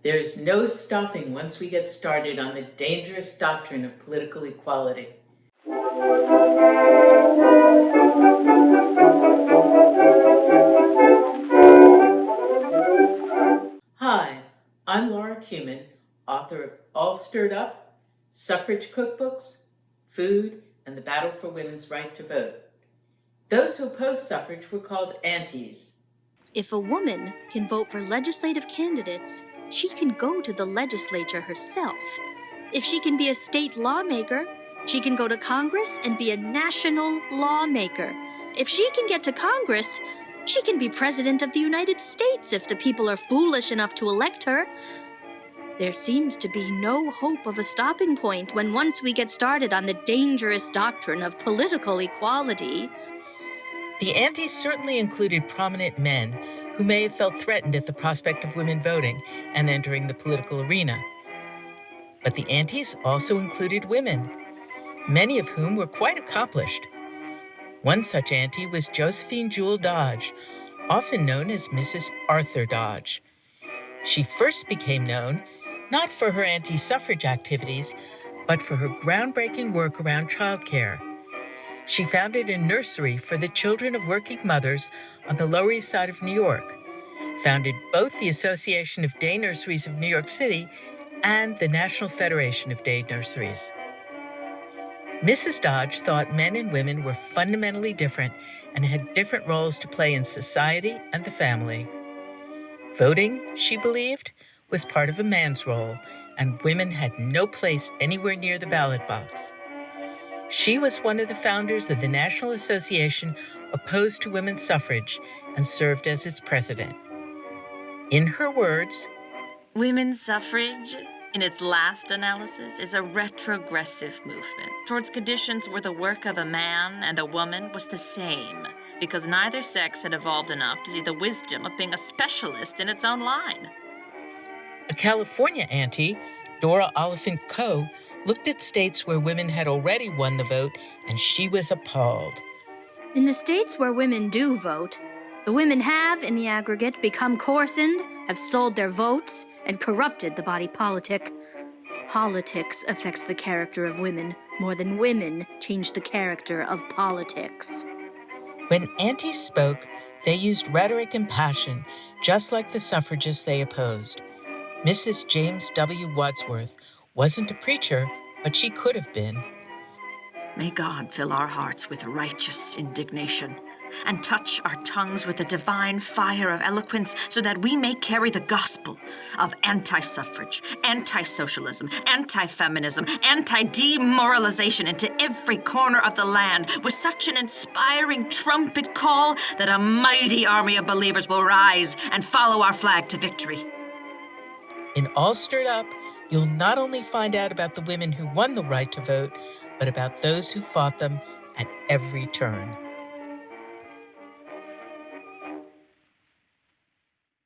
There is no stopping once we get started on the dangerous doctrine of political equality. Hi, I'm Laura Kumin, author of All Stirred Up, Suffrage Cookbooks, Food, and the Battle for Women's Right to Vote. Those who opposed suffrage were called aunties. If a woman can vote for legislative candidates, she can go to the legislature herself. If she can be a state lawmaker, she can go to Congress and be a national lawmaker. If she can get to Congress, she can be President of the United States if the people are foolish enough to elect her. There seems to be no hope of a stopping point when once we get started on the dangerous doctrine of political equality. The aunties certainly included prominent men who may have felt threatened at the prospect of women voting and entering the political arena. But the aunties also included women, many of whom were quite accomplished. One such auntie was Josephine Jewel Dodge, often known as Mrs. Arthur Dodge. She first became known not for her anti-suffrage activities, but for her groundbreaking work around childcare. She founded a nursery for the children of working mothers on the Lower East Side of New York, founded both the Association of Day Nurseries of New York City and the National Federation of Day Nurseries. Mrs. Dodge thought men and women were fundamentally different and had different roles to play in society and the family. Voting, she believed, was part of a man's role, and women had no place anywhere near the ballot box. She was one of the founders of the National Association opposed to women's suffrage and served as its president. In her words, women's suffrage, in its last analysis, is a retrogressive movement towards conditions where the work of a man and a woman was the same, because neither sex had evolved enough to see the wisdom of being a specialist in its own line. A California auntie, Dora Oliphant Coe, looked at states where women had already won the vote, and she was appalled. In the states where women do vote, the women have, in the aggregate, become coarsened, have sold their votes, and corrupted the body politic. Politics affects the character of women more than women change the character of politics. When aunties spoke, they used rhetoric and passion, just like the suffragists they opposed. Mrs. James W. Wadsworth wasn't a preacher, but she could have been. May God fill our hearts with righteous indignation and touch our tongues with the divine fire of eloquence so that we may carry the gospel of anti-suffrage, anti-socialism, anti-feminism, anti-demoralization into every corner of the land with such an inspiring trumpet call that a mighty army of believers will rise and follow our flag to victory. In All Stirred Up, you'll not only find out about the women who won the right to vote, but about those who fought them at every turn.